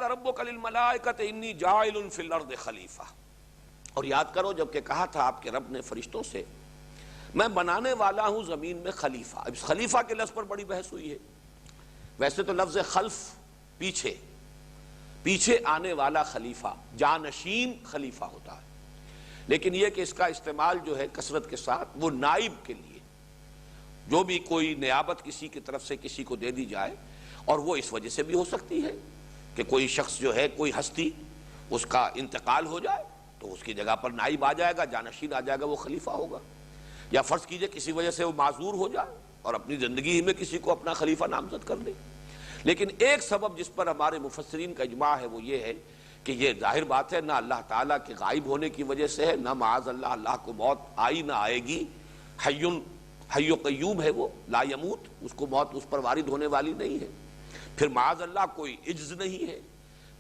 ربک للملائکۃ انی جاعل فی الارض خلیفہ، اور یاد کرو جب کہ کہا تھا آپ کے رب نے فرشتوں سے میں بنانے والا ہوں زمین میں خلیفہ۔ اب اس خلیفہ کے لفظ پر بڑی بحث ہوئی ہے۔ ویسے تو لفظ خلف پیچھے آنے والا خلیفہ، جانشین خلیفہ ہوتا ہے، لیکن یہ کہ اس کا استعمال جو ہے کثرت کے ساتھ وہ نائب کے لیے، جو بھی کوئی نیابت کسی کی طرف سے کسی کو دے دی جائے، اور وہ اس وجہ سے بھی ہو سکتی ہے کہ کوئی شخص جو ہے، کوئی ہستی اس کا انتقال ہو جائے تو اس کی جگہ پر نائب آ جائے گا، جانشین آ جائے گا، وہ خلیفہ ہوگا۔ یا فرض کیجئے کسی وجہ سے وہ معذور ہو جائے اور اپنی زندگی میں کسی کو اپنا خلیفہ نامزد کر دے۔ لیکن ایک سبب جس پر ہمارے مفسرین کا اجماع ہے وہ یہ ہے کہ یہ ظاہر بات ہے، نہ اللہ تعالیٰ کے غائب ہونے کی وجہ سے ہے، نہ معاذ اللہ اللہ کو موت آئی نہ آئے گی، حی و قیوم ہے وہ، لا یموت، اس کو موت اس پر وارد ہونے والی نہیں ہے۔ پھر معاذ اللہ کوئی عجز نہیں ہے،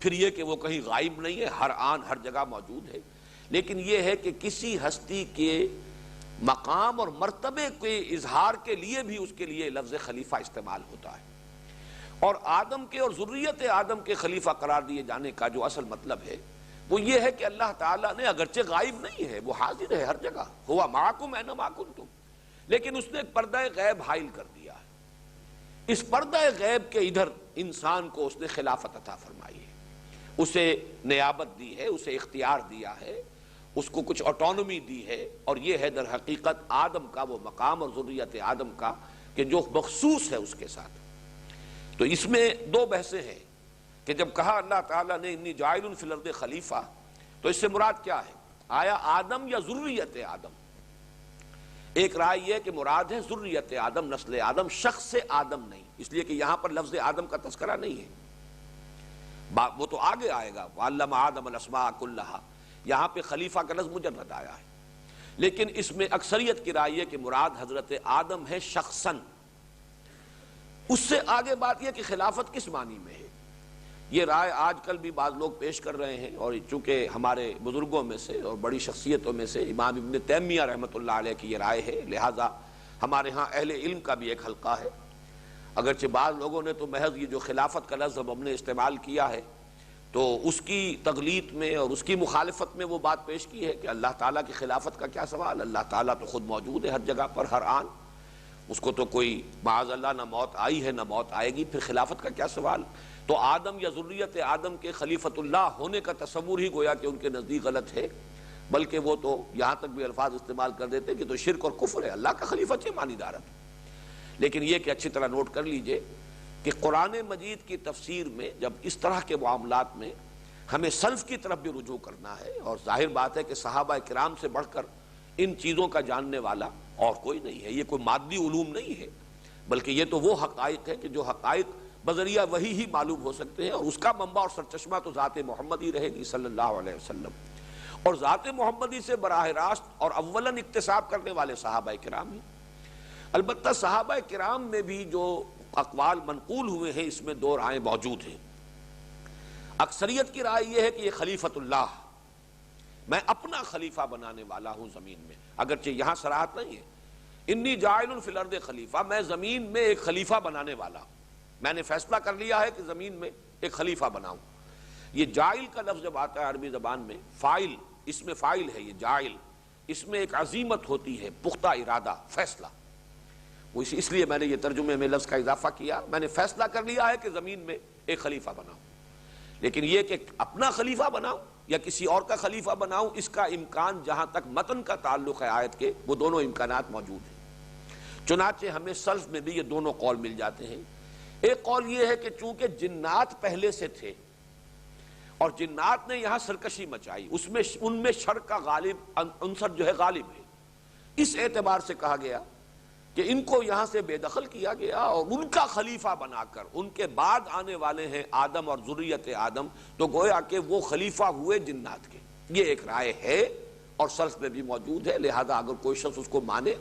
پھر یہ کہ وہ کہیں غائب نہیں ہے، ہر آن ہر جگہ موجود ہے۔ لیکن یہ ہے کہ کسی ہستی کے مقام اور مرتبے کے اظہار کے لیے بھی اس کے لیے لفظ خلیفہ استعمال ہوتا ہے، اور آدم کے اور ذریت آدم کے خلیفہ قرار دیے جانے کا جو اصل مطلب ہے وہ یہ ہے کہ اللہ تعالیٰ نے اگرچہ غائب نہیں ہے، وہ حاضر ہے ہر جگہ، ہوا معکم اینما کنتم، لیکن اس نے ایک پردہ غیب حائل کر دیا ہے۔ اس پردہ غیب کے ادھر انسان کو اس نے خلافت عطا فرمائی ہے، اسے نیابت دی ہے، اسے اختیار دیا ہے، اس کو کچھ آٹونومی دی ہے، اور یہ ہے در حقیقت آدم کا وہ مقام اور ذریت آدم کا کہ جو مخصوص ہے اس کے ساتھ۔ تو اس میں دو بحثیں ہیں کہ جب کہا اللہ تعالیٰ نے انی جاعل فی الارض خلیفہ، تو اس سے مراد کیا ہے؟ آیا آدم یا ذریت آدم؟ ایک رائے یہ کہ مراد ہے ذریت آدم، نسل آدم، شخص آدم نہیں، اس لیے کہ یہاں پر لفظ آدم کا تذکرہ نہیں ہے، وہ تو آگے آئے گا، وَعَلَّمَ آدَمَ الْأَسْمَاءَ كُلَّهَا، یہاں پہ خلیفہ کا لفظ مجرد آیا ہے۔ لیکن اس میں اکثریت کی رائے یہ کہ مراد حضرت آدم ہے شخصاً۔ اس سے آگے بات یہ کہ خلافت کس معنی میں ہے، یہ رائے آج کل بھی بعض لوگ پیش کر رہے ہیں، اور چونکہ ہمارے بزرگوں میں سے اور بڑی شخصیتوں میں سے امام ابن تیمیہ رحمۃ اللہ علیہ کی یہ رائے ہے، لہٰذا ہمارے ہاں اہل علم کا بھی ایک حلقہ ہے، اگرچہ بعض لوگوں نے تو محض یہ جو خلافت کا لفظ ہم نے استعمال کیا ہے تو اس کی تغلیط میں اور اس کی مخالفت میں وہ بات پیش کی ہے کہ اللہ تعالیٰ کی خلافت کا کیا سوال، اللہ تعالیٰ تو خود موجود ہے ہر جگہ پر، ہر آن، اس کو تو کوئی معاذ اللہ نہ موت آئی ہے نہ موت آئے گی، پھر خلافت کا کیا سوال؟ تو آدم یا ذریت آدم کے خلیفۃ اللہ ہونے کا تصور ہی گویا کہ ان کے نزدیک غلط ہے، بلکہ وہ تو یہاں تک بھی الفاظ استعمال کر دیتے کہ تو شرک اور کفر ہے، اللہ کا خلیفہ سے مانی دارت۔ لیکن یہ کہ اچھی طرح نوٹ کر لیجئے کہ قرآن مجید کی تفسیر میں جب اس طرح کے معاملات میں ہمیں سلف کی طرف بھی رجوع کرنا ہے، اور ظاہر بات ہے کہ صحابہ کرام سے بڑھ کر ان چیزوں کا جاننے والا اور کوئی نہیں ہے، یہ کوئی مادی علوم نہیں ہے، بلکہ یہ تو وہ حقائق ہے کہ جو حقائق بذریعہ وحی ہی معلوم ہو سکتے ہیں، اور اس کا منبع اور سرچشمہ تو ذات محمدی رہے گی صلی اللہ علیہ وسلم، اور ذات محمدی سے براہ راست اور اولاً اکتساب کرنے والے صحابہ کرام ہیں۔ البتہ صحابہ کرام میں بھی جو اقوال منقول ہوئے ہیں اس میں دو رائے موجود ہیں۔ اکثریت کی رائے یہ ہے کہ یہ خلیفۃ اللہ، میں اپنا خلیفہ بنانے والا ہوں زمین میں، اگرچہ یہاں صراحت نہیں ہے، انی جاعل فی الارض خلیفہ، میں زمین میں ایک خلیفہ بنانے والا ہوں، میں نے فیصلہ کر لیا ہے کہ زمین میں ایک خلیفہ بناؤں۔ یہ جاعل کا لفظ جب آتا ہے عربی زبان میں، فاعل، اس میں فاعل ہے یہ جاعل، اس میں ایک عزیمت ہوتی ہے، پختہ ارادہ، فیصلہ، وہ اس لیے میں نے یہ ترجمے میں لفظ کا اضافہ کیا، میں نے فیصلہ کر لیا ہے کہ زمین میں ایک خلیفہ بناؤں۔ لیکن یہ کہ اپنا خلیفہ بناؤں یا کسی اور کا خلیفہ بناؤں، اس کا امکان جہاں تک متن کا تعلق ہے آیت کے، وہ دونوں امکانات موجود ہیں۔ چنانچہ ہمیں سلف میں بھی یہ دونوں قول مل جاتے ہیں۔ ایک قول یہ ہے کہ چونکہ جنات پہلے سے تھے اور جنات نے یہاں سرکشی مچائی، ان میں شر کا غالب عنصر جو ہے غالب ہے، اس اعتبار سے کہا گیا کہ ان کو یہاں سے بے دخل کیا گیا، اور ان کا خلیفہ بنا کر ان کے بعد آنے والے ہیں آدم اور ذریت آدم، تو گویا کہ وہ خلیفہ ہوئے جنات کے۔ یہ ایک رائے ہے اور سلف میں بھی موجود ہے، لہذا اگر کوئی شخص اس کو مانے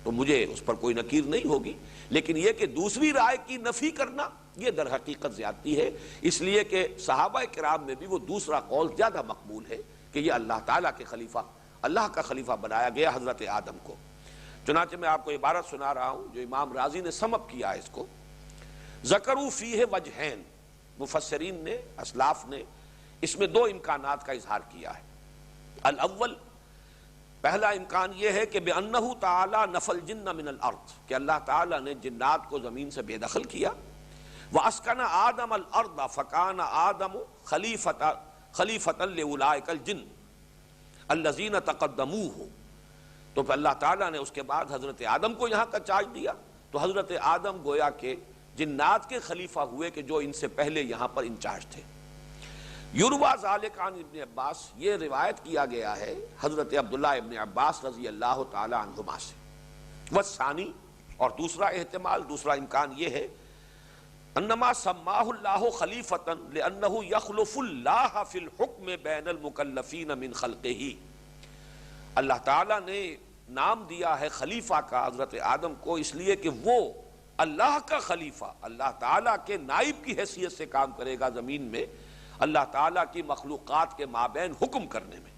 تو مجھے اس پر کوئی نکیر نہیں ہوگی، لیکن یہ کہ دوسری رائے کی نفی کرنا یہ در حقیقت زیادتی ہے، اس لیے کہ صحابہ کرام میں بھی وہ دوسرا قول زیادہ مقبول ہے کہ یہ اللہ تعالیٰ کے خلیفہ، اللہ کا خلیفہ بنایا گیا حضرت آدم کو۔ چنانچہ میں آپ کو عبارت سنا رہا ہوں جو امام رازی نے سم اپ کیا ہے اس کو، ذکروا فیہ وجہین، مفسرین نے، اسلاف نے اس میں دو امکانات کا اظہار کیا ہے۔ الاول، پہلا امکان یہ ہے کہ بِأَنَّهُ تَعَالَى نَفَى الْجِنَّ مِنَ الْأَرْضِ، کہ اللہ تعالیٰ نے جنات کو زمین سے بے دخل کیا۔ وَأَسْكَنَ آدَمَ الْأَرْضَ فَكَانَ آدَمُ خَلِيفَةً لِأُولَٰئِكَ الْجِنِّ الَّذِينَ تَقَدَّمُوهُ، تو پھر اللہ تعالیٰ نے اس کے بعد حضرت آدم کو یہاں کا چارج دیا، تو حضرت آدم گویا کہ جنات کے خلیفہ ہوئے کہ جو ان سے پہلے یہاں پر انچارج تھے۔ یرویٰ ذالک عن ابن عباس، یہ روایت کیا گیا ہے حضرت عبداللہ ابن عباس رضی اللہ تعالی عنہما سے۔ والثانی، اور دوسرا احتمال، دوسرا امکان یہ ہے انما سماہ اللہ خلیفۃ لانہ یخلف اللہ فی الحکم بین المکلفین من خلقہ، اللہ تعالیٰ نے نام دیا ہے خلیفہ کا حضرت آدم کو اس لیے کہ وہ اللہ کا خلیفہ، اللہ تعالیٰ کے نائب کی حیثیت سے کام کرے گا زمین میں، اللہ تعالیٰ کی مخلوقات کے مابین حکم کرنے میں۔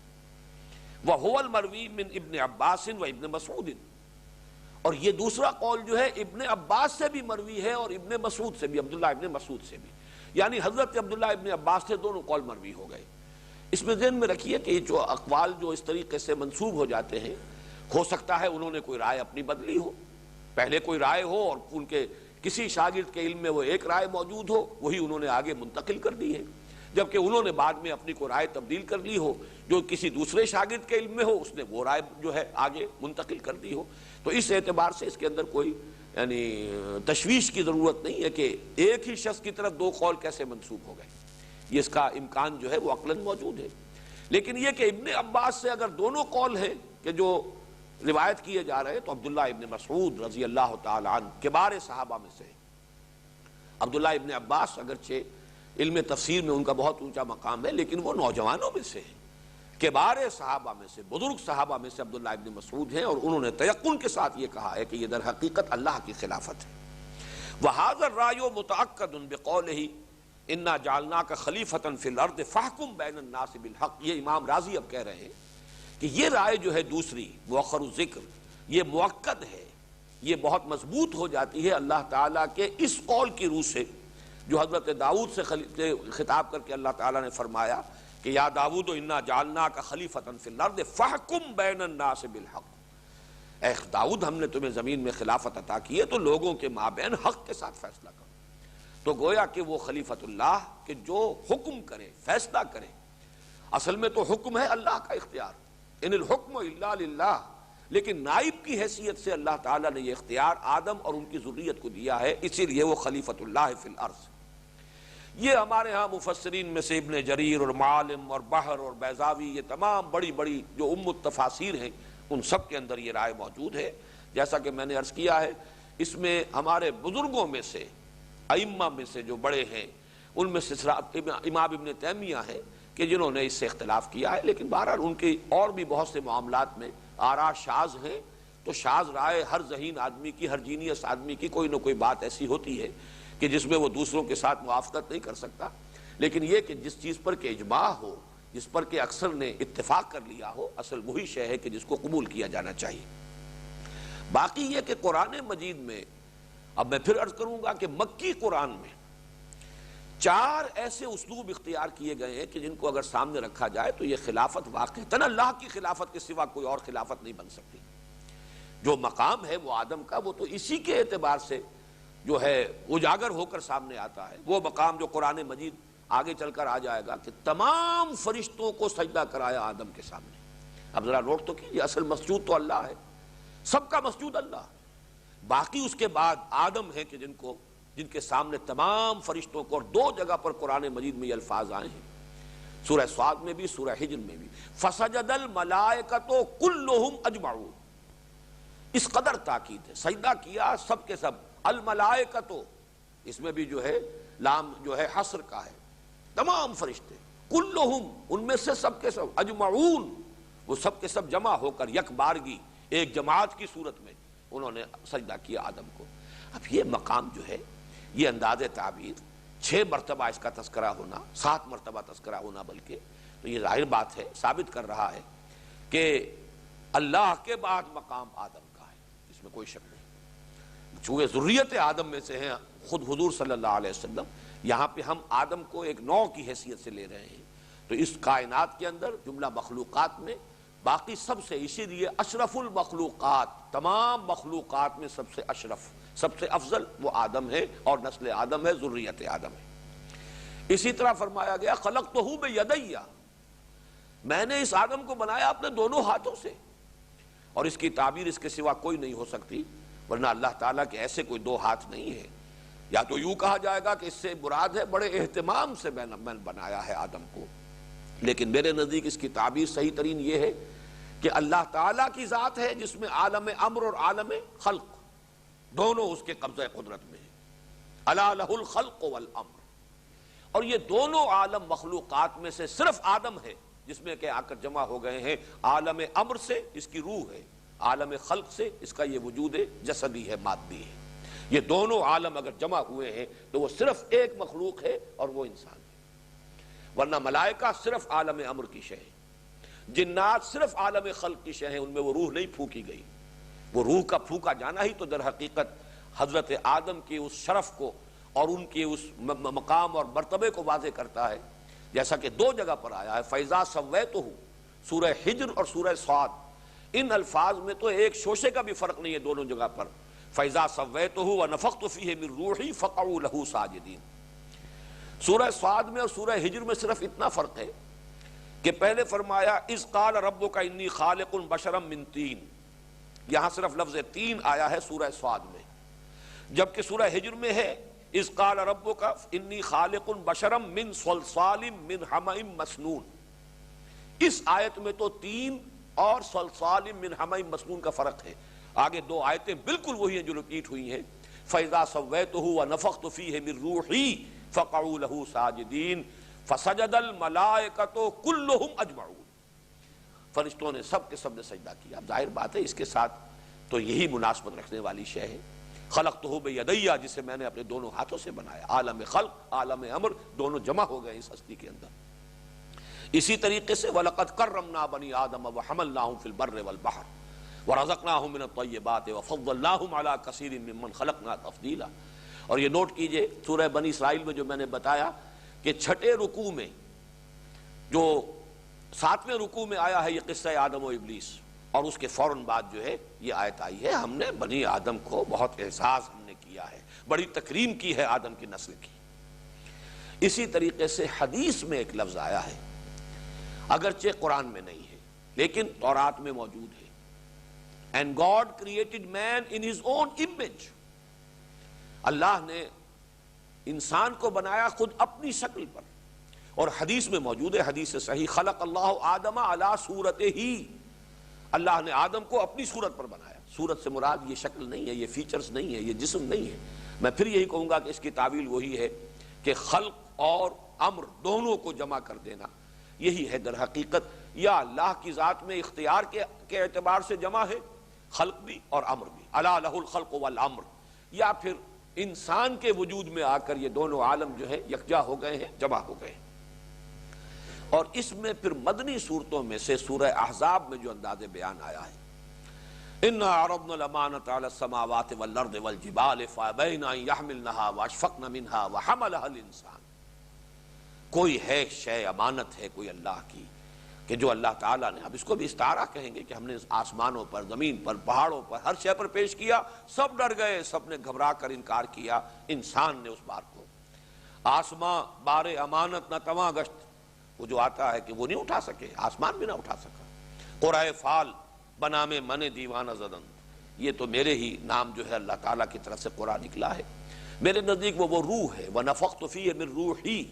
وَهُوَ الْمَرْوِي مِنْ ابن عباس و ابن مسعود، اور یہ دوسرا قول جو ہے ابن عباس سے بھی مروی ہے اور ابن مسعود سے بھی، عبداللہ ابن مسعود سے بھی، یعنی حضرت عبداللہ ابن عباس سے دونوں قول مروی ہو گئے۔ اس میں ذہن میں رکھیے کہ یہ جو اقوال جو اس طریقے سے منسوب ہو جاتے ہیں، ہو سکتا ہے انہوں نے کوئی رائے اپنی بدلی ہو، پہلے کوئی رائے ہو اور ان کے کسی شاگرد کے علم میں وہ ایک رائے موجود ہو، وہی انہوں نے آگے منتقل کر دی ہے، جبکہ انہوں نے بعد میں اپنی کوئی رائے تبدیل کر لی ہو، جو کسی دوسرے شاگرد کے علم میں ہو اس نے وہ رائے جو ہے آگے منتقل کر دی ہو۔ تو اس اعتبار سے اس کے اندر کوئی یعنی تشویش کی ضرورت نہیں ہے کہ ایک ہی شخص کی طرف دو قول کیسے منسوب ہو گئے، یہ اس کا امکان جو ہے وہ عقلاً موجود ہے۔ لیکن یہ کہ ابن عباس سے اگر دونوں قول ہیں کہ جو روایت کیے جا رہے ہیں، تو عبداللہ ابن مسعود رضی اللہ تعالی عنہ کبار صحابہ میں سے، عبداللہ ابن عباس اگرچہ علم تفسیر میں ان کا بہت اونچا مقام ہے لیکن وہ نوجوانوں میں سے ہیں، کبار صحابہ میں سے، بزرگ صحابہ میں سے عبداللہ ابن مسعود ہیں، اور انہوں نے تیقن کے ساتھ یہ کہا ہے کہ یہ در حقیقت اللہ کی خلافت ہے۔ وَهَذَا الرَّأْيُ مُتَأَكَّدٌ بِقَوْلِهِ اِنَّا جَعَلْنَاكَ خَلِيفَةً فِي الْأَرْضِ فَاحْكُم بَيْنَ النَّاسِ بِالْحَقِّ، یہ امام راضی اب کہہ رہے ہیں کہ یہ رائے جو ہے دوسری مؤخر الذکر، یہ مؤکد ہے، یہ بہت مضبوط ہو جاتی ہے اللہ تعالیٰ کے اس قول کی روح سے جو حضرت داؤد سے خطاب کر کے اللہ تعالیٰ نے فرمایا کہ یا داؤد انا جعلناک خلیفۃ فی الارض فاحکم بین الناس بالحق، اے داؤد ہم نے تمہیں زمین میں خلافت عطا کی ہے تو لوگوں کے مابین حق کے ساتھ فیصلہ کرو۔ تو گویا کہ وہ خلیفۃ اللہ کہ جو حکم کرے، فیصلہ کرے، اصل میں تو حکم ہے اللہ کا اختیار، ان الحکم الا للہ، لیکن نائب کی حیثیت سے اللہ تعالیٰ نے یہ اختیار آدم اور ان کی ذریت کو دیا ہے، اسی لیے وہ خلیفۃ اللہ فی الارض۔ یہ ہمارے ہاں مفسرین میں سے ابن جریر اور معالم اور بحر اور بیضاوی، یہ تمام بڑی بڑی جو التفاسیر ہیں ان سب کے اندر یہ رائے موجود ہے۔ جیسا کہ میں نے عرض کیا ہے، اس میں ہمارے بزرگوں میں سے، ائمہ میں سے جو بڑے ہیں ان میں سے امام ابن تیمیہ ہیں کہ جنہوں نے اس سے اختلاف کیا ہے، لیکن بہرحال ان کے اور بھی بہت سے معاملات میں آراء شاذ ہیں، تو شاذ رائے ہر ذہین آدمی کی، ہر جینیس آدمی کی کوئی نہ کوئی بات ایسی ہوتی ہے کہ جس میں وہ دوسروں کے ساتھ موافقت نہیں کر سکتا، لیکن یہ کہ جس چیز پر کہ اجماع ہو، جس پر کہ اکثر نے اتفاق کر لیا ہو، اصل وہی شے ہے کہ جس کو قبول کیا جانا چاہیے۔ باقی یہ کہ قرآن مجید میں، اب میں پھر عرض کروں گا کہ مکی قرآن میں 4 ایسے اسلوب اختیار کیے گئے ہیں کہ جن کو اگر سامنے رکھا جائے تو یہ خلافت واقعتاً اللہ کی خلافت کے سوا کوئی اور خلافت نہیں بن سکتی۔ جو مقام ہے وہ آدم کا، وہ تو اسی کے اعتبار سے جو ہے اجاگر ہو کر سامنے آتا ہے، وہ مقام جو قرآن مجید آگے چل کر آ جائے گا کہ تمام فرشتوں کو سجدہ کرایا آدم کے سامنے۔ اب ذرا نوٹ تو کیجیے، اصل مسجود تو اللہ ہے، سب کا مسجود اللہ ہے، باقی اس کے بعد آدم ہے کہ جن کے سامنے تمام فرشتوں کو، اور 2 جگہ پر قرآن مجید میں یہ الفاظ آئے ہیں، سورہ صاد میں بھی، سورہ حجر میں بھی، فسجد الملائکۃ کلھم اجمعون، اس قدر تاکید ہے، سجدہ کیا سب کے سب، الملائکۃ، اس میں بھی جو ہے لام جو ہے حصر کا ہے، تمام فرشتے، کلھم، ان میں سے سب کے سب، اجمعون، وہ سب کے سب جمع ہو کر یک بارگی ایک جماعت کی صورت میں انہوں نے سجدہ کیا آدم کو۔ اب یہ مقام جو ہے، یہ انداز تعبیر 6 مرتبہ اس کا تذکرہ ہونا، 7 مرتبہ تذکرہ ہونا بلکہ، تو یہ ظاہر بات ہے، ثابت کر رہا ہے کہ اللہ کے بعد مقام آدم کا ہے، اس میں کوئی شک نہیں، چونکہ ذریت آدم میں سے ہیں خود حضور صلی اللہ علیہ وسلم، یہاں پہ ہم آدم کو ایک نوع کی حیثیت سے لے رہے ہیں، تو اس کائنات کے اندر جملہ مخلوقات میں باقی سب سے، اسی لیے اشرف المخلوقات، تمام مخلوقات میں سب سے اشرف، سب سے افضل وہ آدم ہے، اور نسل آدم ہے، ذریت آدم ہے۔ اسی طرح فرمایا گیا خلقتہ بیدی، میں نے اس آدم کو بنایا اپنے دونوں ہاتھوں سے، اور اس کی تعبیر اس کے سوا کوئی نہیں ہو سکتی، ورنہ اللہ تعالیٰ کے ایسے کوئی دو ہاتھ نہیں ہے۔ یا تو یوں کہا جائے گا کہ اس سے مراد ہے بڑے اہتمام سے میں نے بنایا ہے آدم کو، لیکن میرے نزدیک اس کی تعبیر صحیح ترین یہ ہے کہ اللہ تعالیٰ کی ذات ہے جس میں عالم امر اور عالم خلق دونوں اس کے قبضہ قدرت میں ہیں، الا لہ الخلق والامر، اور یہ دونوں عالم مخلوقات میں سے صرف آدم ہے جس میں کہ آ کر جمع ہو گئے ہیں عالم امر سے اس کی روح ہے، عالم خلق سے اس کا یہ وجود جسدی ہے، مادی ہے۔ یہ دونوں عالم اگر جمع ہوئے ہیں تو وہ صرف ایک مخلوق ہے اور وہ انسان ہے، ورنہ ملائکہ صرف عالم امر کی شے ہے، جنات صرف عالم خلق کی شے ہیں، ان میں وہ روح نہیں پھونکی گئی۔ وہ روح کا پھونکا جانا ہی تو در حقیقت حضرت آدم کے اس شرف کو اور ان کے اس مقام اور مرتبے کو واضح کرتا ہے، جیسا کہ دو جگہ پر آیا ہے فَإِذَا سَوَّيْتُهُ، سورہ حجر اور سورہ صاد، ان الفاظ میں تو ایک شوشے کا بھی فرق نہیں ہے دونوں جگہ پر، فَإِذَا سَوَّيْتُهُ وَنَفَخْتُ فِيهِ مِن رُوحِي فَقَعُوا لَهُ سَاجِدِينَ۔ سورہ صاد میں اور سورہ حجر میں صرف اتنا فرق ہے کہ پہلے فرمایا اِذْ قَالَ رَبُّكَ إِنِّي خَالِقٌ بَشَرًا مِن طِين، یہاں صرف لفظ تین آیا ہے سورہ صاد میں، جبکہ سورہ حجر میں ہے اِذْ قَالَ رَبُّكَ إِنِّي خَالِقٌ بَشَرًا مِن صَلْصَالٍ مِن حَمَإٍ مَسْنُونٍ۔ اس آیت میں تو تین اور صلصال من حمأ مسنون کا فرق ہے، آگے دو آیتیں بالکل وہی ہیں جو رپیٹ ہوئی ہیں، فَإِذَا سَوَّيْتُهُ وَنَفَخْتُ فِيهِ مِن رُوحِي فَقَعُوا لَهُ سَاجِدِينَ فَسَجَدَ الْمَلَائِكَةُ كُلُّهُمْ أَجْمَعُونَ، فرشتوں نے سب کے سب نے سجدہ کیا۔ اب ظاہر بات ہے اس کے ساتھ تو یہی مناسبت رکھنے والی شے ہے، خلقتہ بیدی، جسے میں نے اپنے دونوں ہاتھوں سے بنایا، عالم خلق عالم امر دونوں جمع ہو گئے اس ہستی کے اندر۔ اسی طریقے سے وَلَقَدْ كَرَّمْنَا بَنِي آدَمَ وَحَمَلْنَاهُمْ فِي الْبَرِّ وَالْبَحْرِ وَرَزَقْنَاهُمْ مِنَ الطَّيِّبَاتِ وَفَضَّلْنَاهُمْ عَلَى كَثِيرٍ مِّمَّنْ خَلَقْنَا تَفْضِيلًا۔ اور یہ نوٹ کیجئے سورہ بنی اسرائیل میں جو میں نے بتایا کہ چھٹے رکوع میں جو ساتویں رکوع میں آیا ہے یہ قصہ آدم و ابلیس، اور اس کے فوراً بعد جو ہے یہ آیت آئی ہے ہم نے بنی آدم کو بہت اعزاز ہم نے کیا ہے، بڑی تکریم کی ہے آدم کی نسل کی۔ اسی طریقے سے حدیث میں ایک لفظ آیا ہے، اگرچہ قرآن میں نہیں ہے لیکن تورات میں موجود ہے، and God created man in his own image، اللہ نے انسان کو بنایا خود اپنی شکل پر، اور حدیث میں موجود ہے، حدیث صحیح، خلق اللہ آدم علی صورتہ، اللہ نے آدم کو اپنی صورت پر بنایا۔ صورت سے مراد یہ شکل نہیں ہے، یہ فیچرز نہیں ہے، یہ جسم نہیں ہے، میں پھر یہی کہوں گا کہ اس کی تعویل وہی ہے کہ خلق اور امر دونوں کو جمع کر دینا، یہی ہے در حقیقت، یا اللہ کی ذات میں اختیار کے اعتبار سے جمع ہے خلق بھی اور امر بھی، الا لہ الخلق والامر، یا پھر انسان کے وجود میں آ کر یہ دونوں عالم جو ہے یکجا ہو گئے ہیں، جمع ہو گئے ہیں۔ اور اس میں پھر مدنی صورتوں میں سے سورہ احزاب میں جو انداز بیان آیا ہے، اِنَّا عَرَضْنَا الْأَمَانَةَ عَلَى السَّمَاوَاتِ وَالْأَرْضِ وَالْجِبَالِ فَأَبَيْنَ أَن يَحْمِلْنَهَا وَأَشْفَقْنَ مِنْهَا وَحَمَلَهَا الْإِنسَانُ۔ کوئی ہے شے، امانت ہے کوئی اللہ کی کہ جو اللہ تعالیٰ نے، اب اس کو بھی استعارہ کہیں گے کہ ہم نے آسمانوں پر، زمین پر، پہاڑوں پر، ہر شے پر پیش کیا، سب ڈر گئے، سب نے گھبرا کر انکار کیا، انسان نے اس بار کو آسماں بار امانت نہ تواں گشت، وہ جو آتا ہے کہ وہ نہیں اٹھا سکے، آسمان بھی نہ اٹھا سکا، قرائے فال بنام من دیوانہ زدن، یہ تو میرے ہی نام جو ہے اللہ تعالیٰ کی طرف سے قرآن نکلا ہے، میرے نزدیک وہ روح ہے، وَنَفَخْتُ فِيهِ مِن رُوحِي،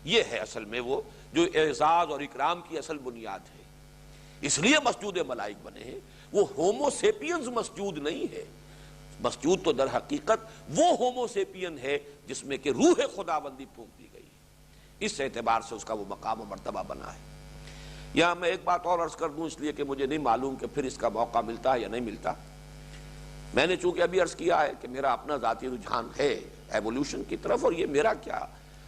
یہ ہے اصل میں وہ جو اعزاز اور اکرام کی اصل بنیاد ہے، اس لیے مسجود ملائک بنے ہیں، وہ ہومو سیپینز مسجود نہیں ہے، مسجود تو در حقیقت وہ ہومو سیپین ہے جس میں کہ روح خداوندی پھونک دی گئی ہے، اس اعتبار سے اس کا وہ مقام و مرتبہ بنا ہے۔ یہاں میں ایک بات اور عرض کر دوں، اس لیے کہ مجھے نہیں معلوم کہ پھر اس کا موقع ملتا ہے یا نہیں ملتا، میں نے چونکہ ابھی عرض کیا ہے کہ میرا اپنا ذاتی رجحان ہے ایوولوشن کی طرف، اور یہ میرا کیا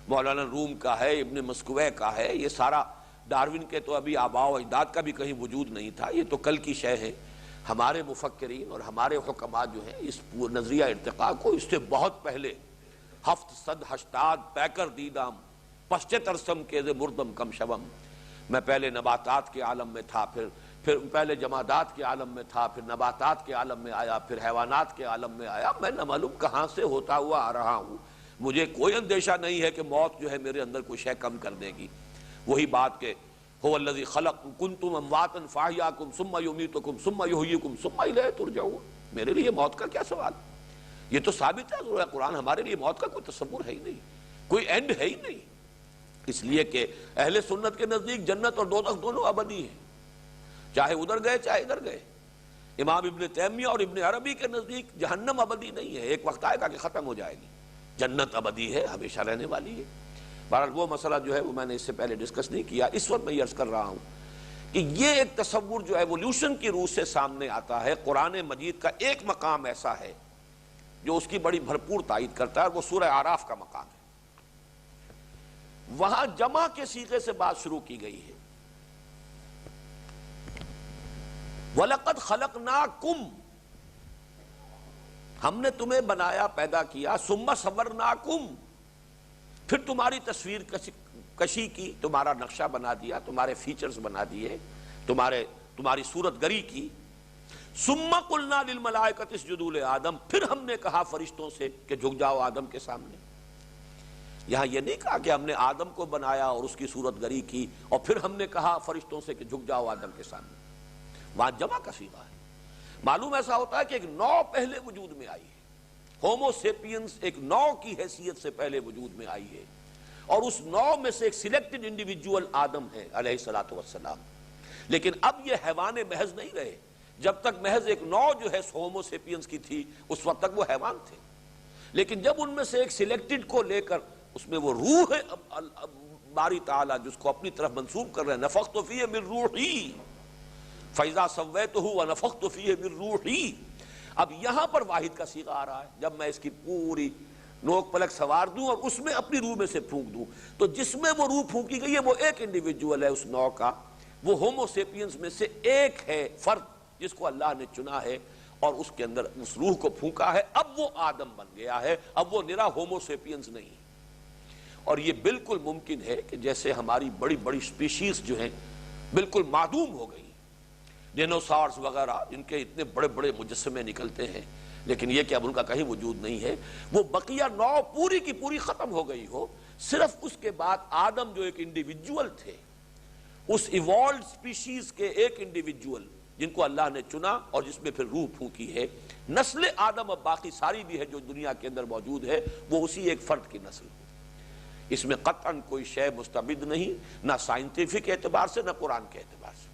مولانا روم کا ہے، ابن مسکوے کا ہے، یہ سارا ڈارون کے تو ابھی آباء و اجداد کا بھی کہیں وجود نہیں تھا، یہ تو کل کی شے ہے۔ ہمارے مفکرین اور ہمارے حکماء جو ہیں اس نظریہ ارتقاء کو اس سے بہت پہلے ہفت صد ہشتاد پیکر دیدام پشچے ترسم کے مردم کم شوم. میں پہلے نباتات کے عالم میں تھا، پھر پہلے جمادات کے عالم میں تھا، پھر نباتات کے عالم میں آیا، پھر حیوانات کے عالم میں آیا. میں نہ معلوم کہاں سے ہوتا ہوا آ رہا ہوں. مجھے کوئی اندیشہ نہیں ہے کہ موت جو ہے میرے اندر کوئی شے کم کر دے گی. وہی بات کہ هو الذی خلق کنتم امواتا فاحیاکم ثم یمیتکم ثم یحییکم ثم الیہ ترجعون. میرے لیے موت کا کیا سوال؟ یہ تو ثابت ہے سورہ قرآن، ہمارے لیے موت کا کوئی تصور ہے ہی نہیں، کوئی اینڈ ہے ہی نہیں. اس لیے کہ اہل سنت کے نزدیک جنت اور دوزخ دونوں ابدی ہیں، چاہے ادھر گئے چاہے ادھر گئے. امام ابن تیمیہ اور ابن عربی کے نزدیک جہنم ابدی نہیں ہے، ایک وقت آئے گا کہ ختم ہو جائے گی. جنت ابدی ہے، ہمیشہ رہنے والی ہے. بہرحال وہ مسئلہ جو ہے وہ میں نے اس سے پہلے ڈسکس نہیں کیا. اس وقت میں یہ عرض کر رہا ہوں کہ یہ ایک تصور جو ایولیوشن کی روح سے سامنے آتا ہے. قرآن مجید کا ایک مقام ایسا ہے جو اس کی بڑی بھرپور تائید کرتا ہے، اور وہ سورہ اعراف کا مقام ہے. وہاں جمع کے صیغے سے بات شروع کی گئی ہے. وَلَقَدْ خَلَقْنَاكُمْ، ہم نے تمہیں بنایا پیدا کیا. ثُمَّ صَوَّرْنَاكُمْ، پھر تمہاری تصویر کشی کی، تمہارا نقشہ بنا دیا، تمہارے فیچرز بنا دیے، تمہاری صورت گری کی. ثُمَّ قُلْنَا لِلْمَلَائِكَةِ اسْجُدُوا لِآدَمَ، پھر ہم نے کہا فرشتوں سے کہ جھک جاؤ آدم کے سامنے. یہاں یہ نہیں کہا کہ ہم نے آدم کو بنایا اور اس کی صورت گری کی اور پھر ہم نے کہا فرشتوں سے کہ جھک جاؤ آدم کے سامنے. وہاں جمع کا صیغہ ہے. معلوم ایسا ہوتا ہے کہ ایک نو پہلے وجود میں آئی ہے. ہومو سیپینس ایک نو کی حیثیت سے پہلے وجود میں آئی ہے، اور اس نو میں سے ایک سلیکٹڈ انڈیویجول آدم ہے علیہ الصلوۃ والسلام. لیکن اب یہ حیوان محض نہیں رہے. جب تک محض ایک نو جو ہے ہومو سیپینس کی تھی اس وقت تک وہ حیوان تھے. لیکن جب ان میں سے ایک سلیکٹڈ کو لے کر اس میں وہ روح ہے باری تعالیٰ جس کو اپنی طرف منسوب کر رہے ہیں، نفخت فیہ من روحی فاذا سویتہ ونفخت فیہ من روحی. اب یہاں پر واحد کا صیغہ آ رہا ہے. جب میں اس کی پوری نوک پلک سوار دوں اور اس میں اپنی روح میں سے پھونک دوں، تو جس میں وہ روح پھونکی گئی ہے وہ ایک انڈیویجول ہے اس نو کا. وہ ہومو سیپینس میں سے ایک ہے فرد جس کو اللہ نے چنا ہے اور اس کے اندر اس روح کو پھونکا ہے. اب وہ آدم بن گیا ہے، اب وہ نرا ہومو سیپینس نہیں. اور یہ بالکل ممکن ہے کہ جیسے ہماری بڑی بڑی سپیشیز جو ہیں بالکل معدوم ہو گئی، ڈینوسارز وغیرہ جن کے اتنے بڑے بڑے مجسمے نکلتے ہیں، لیکن یہ کہ اب ان کا کہیں وجود نہیں ہے، وہ بقیہ نو پوری کی پوری ختم ہو گئی ہو. صرف اس کے بعد آدم جو ایک انڈیویجول تھے، اس ایوالڈ سپیشیز کے ایک انڈیویجول جن کو اللہ نے چنا اور جس میں پھر روح پھونکی ہے، نسل آدم اب باقی ساری بھی ہے جو دنیا کے اندر موجود ہے، وہ اسی ایک فرد کی نسل ہے. اس میں قطعاً کوئی شے مستبد نہیں، نہ سائنٹیفک اعتبار سے نہ قرآن کے اعتبار سے.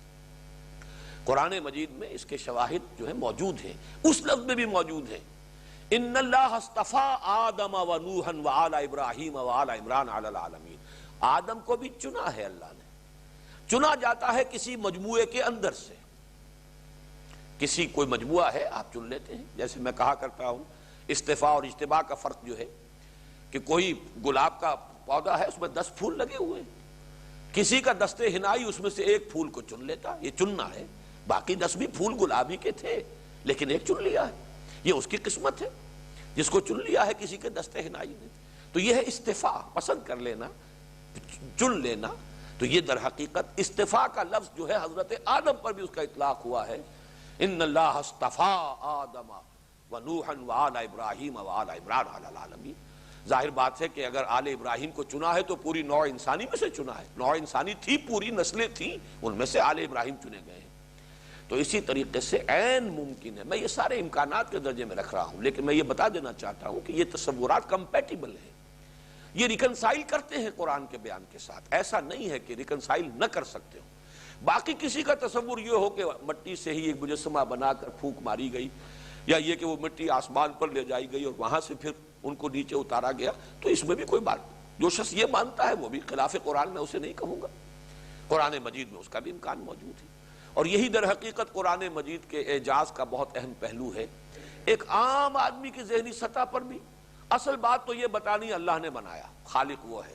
قرآن مجید میں اس کے شواہد جو ہیں موجود ہیں، اس لفظ میں بھی موجود ہیں. ان اللہ اصطفیٰ آدم و نوحا و آل ابراہیم و آل عمران علی العالمین. آدم کو بھی چنا ہے اللہ نے. چنا جاتا ہے کسی مجموعے کے اندر سے. کسی کوئی مجموعہ ہے آپ چن لیتے ہیں. جیسے میں کہا کرتا ہوں استفاء اور اجتباء کا فرق جو ہے کہ کوئی گلاب کا پودا ہے، اس میں 10 پھول لگے ہوئے ہیں، کسی کا دستے ہنائی اس میں سے ایک پھول کو چن لیتا، یہ چننا ہے. باقی 10 بھی پھول گلابی کے تھے لیکن ایک چن لیا ہے، یہ اس کی قسمت ہے جس کو چن لیا ہے کسی کے دستے ہنائی نے. تو یہ ہے استفاء، پسند کر لینا، چن لینا. تو یہ در حقیقت استفاء کا لفظ جو ہے حضرت آدم پر بھی اس کا اطلاق ہوا ہے. ان اللہ اصطفیٰ آدم و نوحا و آل ابراہیم و آل عمران علی العالمین. ظاہر بات ہے کہ اگر آل ابراہیم کو چنا ہے تو پوری نوع انسانی میں سے چنا ہے. نوع انسانی تھی، پوری نسلیں تھیں، ان میں سے آل ابراہیم چنے گئے ہیں. تو اسی طریقے سے عین ممکن ہے. میں یہ سارے امکانات کے درجے میں رکھ رہا ہوں، لیکن میں یہ بتا دینا چاہتا ہوں کہ یہ تصورات کمپیٹیبل ہیں، یہ ریکنسائل کرتے ہیں قرآن کے بیان کے ساتھ. ایسا نہیں ہے کہ ریکنسائل نہ کر سکتے ہو. باقی کسی کا تصور یہ ہو کہ مٹی سے ہی ایک مجسمہ بنا کر پھونک ماری گئی، یا یہ کہ وہ مٹی آسمان پر لے جائی گئی اور وہاں سے پھر ان کو نیچے اتارا گیا، تو اس میں بھی کوئی بات. جو شخص یہ مانتا ہے وہ بھی خلاف قرآن میں اسے نہیں کہوں گا. قرآن مجید میں اس کا بھی امکان موجود ہے. اور یہی در حقیقت قرآن مجید کے اعجاز کا بہت اہم پہلو ہے. ایک عام آدمی کی ذہنی سطح پر بھی اصل بات تو یہ بتانی اللہ نے بنایا، خالق وہ ہے.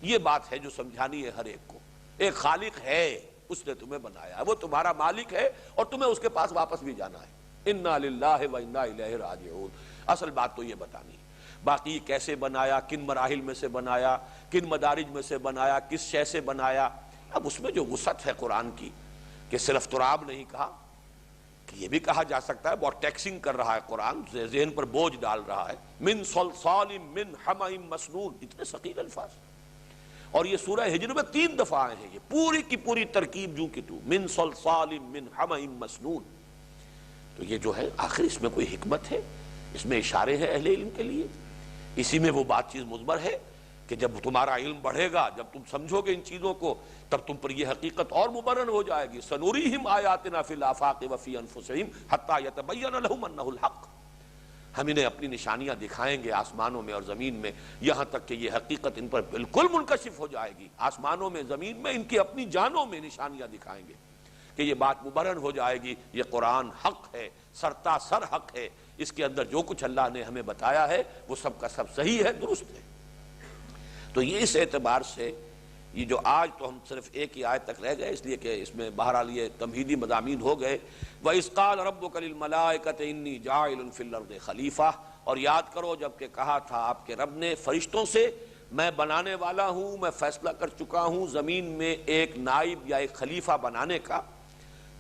یہ بات ہے جو سمجھانی ہے ہر ایک کو. ایک خالق ہے، اس نے تمہیں بنایا ہے، وہ تمہارا مالک ہے اور تمہیں اس کے پاس واپس بھی جانا ہے. انا للہ و انا الیہ راجعون. اصل بات تو یہ بتانی. باقی کیسے بنایا، کن مراحل میں سے بنایا، کن مدارج میں سے بنایا، کس شے سے بنایا. اب اس میں جو وسعت ہے قرآن کی کہ صرف تراب نہیں کہا، کہ یہ بھی کہا جا سکتا ہے بہت ٹیکسنگ کر رہا ہے قرآن، ذہن پر بوجھ ڈال رہا ہے. من صلصال من حمأ مسنون، اتنے ثقیل الفاظ. اور یہ سورہ ہجر میں 3 دفعہ آئے ہیں، یہ پوری کی پوری ترکیب جو کہ تو من صلصال من حمأ مسنون. تو یہ جو ہے آخر اس میں کوئی حکمت ہے، اس میں اشارے ہیں اہل علم کے لیے. اسی میں وہ بات چیز مضمر ہے کہ جب تمہارا علم بڑھے گا، جب تم سمجھو گے ان چیزوں کو، تب تم پر یہ حقیقت اور مبرہن ہو جائے گی. سنوریہم آیاتنا فی الآفاق وفی انفسہم حتی یتبین لہم انہ الحق. ہم انہیں اپنی نشانیاں دکھائیں گے آسمانوں میں اور زمین میں، یہاں تک کہ یہ حقیقت ان پر بالکل منکشف ہو جائے گی. آسمانوں میں، زمین میں، ان کی اپنی جانوں میں نشانیاں دکھائیں گے کہ یہ بات مبرہن ہو جائے گی. یہ قرآن حق ہے، سرتا سر حق ہے. اس کے اندر جو کچھ اللہ نے ہمیں بتایا ہے وہ سب کا سب صحیح ہے، درست ہے. تو یہ اس اعتبار سے یہ جو آج تو ہم صرف ایک ہی آیت تک رہ گئے، اس لیے کہ اس میں بہرحال یہ تمہیدی مضامین ہو گئے. وَإِذْ قَالَ رَبُّكَ لِلْمَلَائِكَةِ إِنِّي جَاعِلٌ فِي الْأَرْضِ خلیفہ. اور یاد کرو جب کہ کہا تھا آپ کے رب نے فرشتوں سے، میں بنانے والا ہوں، میں فیصلہ کر چکا ہوں زمین میں ایک نائب یا ایک خلیفہ بنانے کا.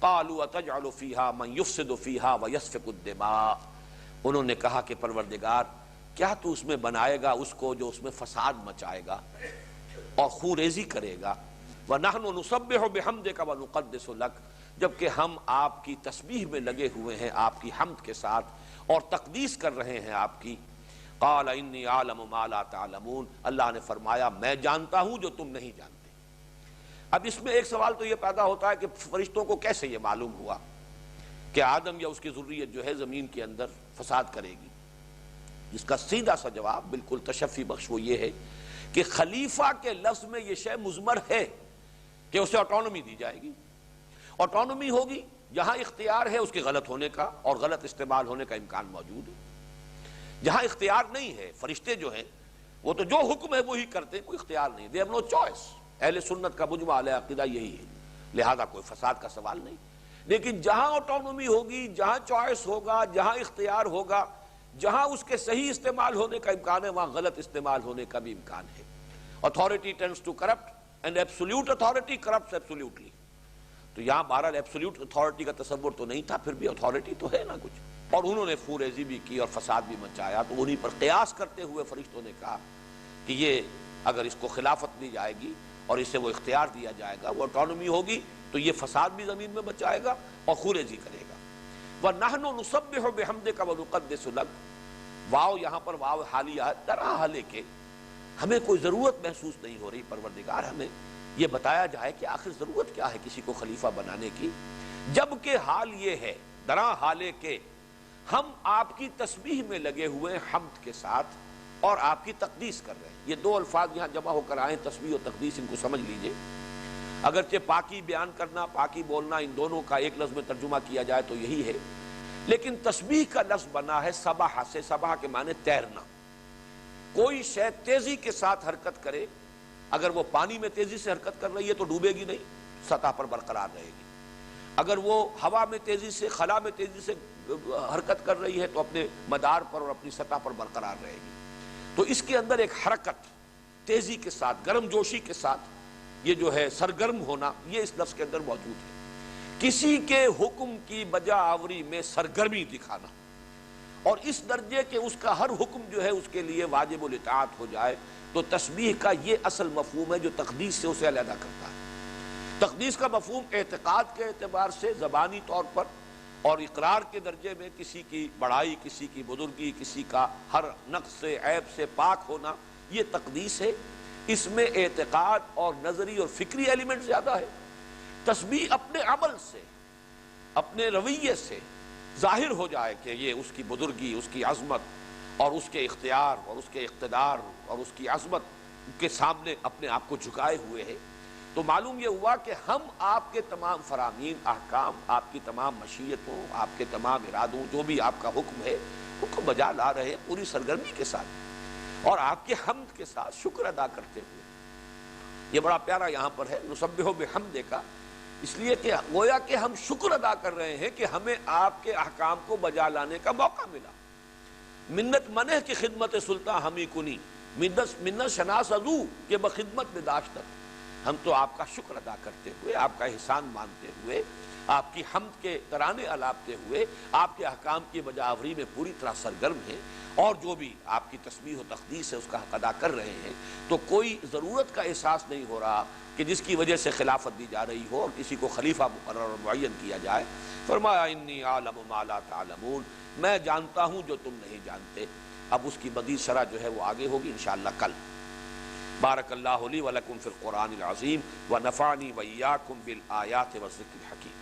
قَالُوا أَتَجْعَلُ فِيهَا مَن يُفْسِدُ فِيهَا وَيَسْفِكُ الدِّمَاءَ. انہوں نے کہا کہ پروردگار کیا تو اس میں بنائے گا اس کو جو اس میں فساد مچائے گا اور خون ریزی کرے گا. وَنَحْنُ نُسَبِّحُ بِحَمْدِكَ وَنُقَدِّسُ لَكَ. جبکہ ہم آپ کی تسبیح میں لگے ہوئے ہیں، آپ کی حمد کے ساتھ، اور تقدیس کر رہے ہیں آپ کی. قال انی اعلم ما لا تعلمون. اللہ نے فرمایا میں جانتا ہوں جو تم نہیں جانتے. اب اس میں ایک سوال تو یہ پیدا ہوتا ہے کہ فرشتوں کو کیسے یہ معلوم ہوا کہ آدم یا اس کی ذریت جو ہے زمین کے اندر فساد کرے گی. جس کا سیدھا سا جواب بالکل تشفی بخش وہ یہ ہے کہ خلیفہ کے لفظ میں یہ شے مضمر ہے کہ اسے آٹونومی دی جائے گی. آٹونومی ہوگی، جہاں اختیار ہے اس کے غلط ہونے کا اور غلط استعمال ہونے کا امکان موجود ہے. جہاں اختیار نہیں ہے، فرشتے جو ہیں وہ تو جو حکم ہے وہی کرتے ہیں، کوئی اختیار نہیں. They have no choice. اہل سنت کا مجمع علیہ عقیدہ یہی ہے، لہذا کوئی فساد کا سوال نہیں. لیکن جہاں آٹونومی ہوگی، جہاں چوائس ہوگا، جہاں اختیار ہوگا، جہاں اس کے صحیح استعمال ہونے کا امکان ہے وہاں غلط استعمال ہونے کا بھی امکان ہے. Authority tends to corrupt and absolute authority corrupts absolutely. تو یہاں بہرحال ایبسولوٹ اتھارٹی کا تصور تو نہیں تھا، پھر بھی اتھارٹی تو ہے نا کچھ. اور انہوں نے خوریزی بھی کی اور فساد بھی مچایا. تو انہی پر قیاس کرتے ہوئے فرشتوں نے کہا کہ یہ اگر اس کو خلافت دی جائے گی اور اسے وہ اختیار دیا جائے گا، وہ آٹونومی ہوگی، تو یہ فساد بھی زمین میں بچائے گا اور خوریزی کرے گا. وَنَحْنُ نُسَبِّحُ بِحَمْدِكَ وَنُقَدِّسُ لَكَ. واو یہاں پر واو حالیہ ہے، در حالے کے ہمیں کوئی ضرورت محسوس نہیں ہو رہی پروردگار ہمیں یہ بتایا جائے کہ آخر ضرورت کیا ہے کسی کو خلیفہ بنانے کی، جبکہ حال یہ ہے درا حالے کے ہم آپ کی تسبیح میں لگے ہوئے حمد کے ساتھ اور آپ کی تقدیس کر رہے ہیں. یہ دو الفاظ یہاں جمع ہو کر آئے، تسبیح اور تقدیس، ان کو سمجھ لیجئے. اگرچہ پاکی بیان کرنا، پاکی بولنا، ان دونوں کا ایک لفظ میں ترجمہ کیا جائے تو یہی ہے، لیکن تسبیح کا لفظ بنا ہے سبح سے. سبح کے معنی تیرنا. کوئی شے تیزی کے ساتھ حرکت کرے، اگر وہ پانی میں تیزی سے حرکت کر رہی ہے تو ڈوبے گی نہیں، سطح پر برقرار رہے گی. اگر وہ ہوا میں تیزی سے، خلا میں تیزی سے حرکت کر رہی ہے تو اپنے مدار پر اور اپنی سطح پر برقرار رہے گی. تو اس کے اندر ایک حرکت، تیزی کے ساتھ، گرم جوشی کے ساتھ، یہ جو ہے سرگرم ہونا، یہ اس لفظ کے اندر موجود ہے. کسی کے حکم کی بجا آوری میں سرگرمی دکھانا، اور اس درجے کہ اس کا ہر حکم جو ہے اس کے لیے واجب الاطاعت ہو جائے. تو تسبیح کا یہ اصل مفہوم ہے جو تقدیس سے اسے علیحدہ کرتا ہے. تقدیس کا مفہوم اعتقاد کے اعتبار سے زبانی طور پر اور اقرار کے درجے میں کسی کی بڑائی، کسی کی بزرگی، کسی کا ہر نقص سے، عیب سے پاک ہونا، یہ تقدیس ہے. اس میں اعتقاد اور نظری اور فکری ایلیمنٹ زیادہ ہے. تسبیح اپنے عمل سے، اپنے رویے سے ظاہر ہو جائے کہ یہ اس کی بزرگی، اس کی عظمت اور اس کے اختیار اور اس کے اقتدار اور اس کی عظمت کے سامنے اپنے آپ کو جھکائے ہوئے ہے. تو معلوم یہ ہوا کہ ہم آپ کے تمام فرامین، احکام، آپ کی تمام مشیتوں، آپ کے تمام ارادوں، جو بھی آپ کا حکم ہے ان کو بجا لا رہے ہیں پوری سرگرمی کے ساتھ اور آپ کے حمد کے ساتھ شکر ادا کرتے ہوئے. یہ بڑا پیارا یہاں پر ہے نسبح بحمدک، اس لیے کہ گویا کہ ہم شکر ادا کر رہے ہیں کہ ہمیں آپ کے احکام کو بجا لانے کا موقع ملا. منت منہ کی خدمت سلطان ہمی کنی، منت شناس ازو کہ بخدمت بداشتت، ہم تو آپ کا شکر ادا کرتے ہوئے، آپ کا احسان مانتے ہوئے، آپ کی حمد کے ترانے الاپتے ہوئے، آپ کے احکام کی بجاوری میں پوری طرح سرگرم ہیں، اور جو بھی آپ کی تسبیح و تقدیس ہے اس کا حق ادا کر رہے ہیں، تو کوئی ضرورت کا احساس نہیں ہو رہا کہ جس کی وجہ سے خلافت دی جا رہی ہو اور کسی کو خلیفہ مقرر اور معین کیا جائے۔ فرمایا انی اعلم ما لا تعلمون، میں جانتا ہوں جو تم نہیں جانتے۔ اب اس کی مزید شرح جو ہے وہ آگے ہوگی انشاءاللہ کل۔ بارک اللہ لی ولکم فی القرآن العظیم ونفعنی وإیاکم بالآیات والذکر الحکیم۔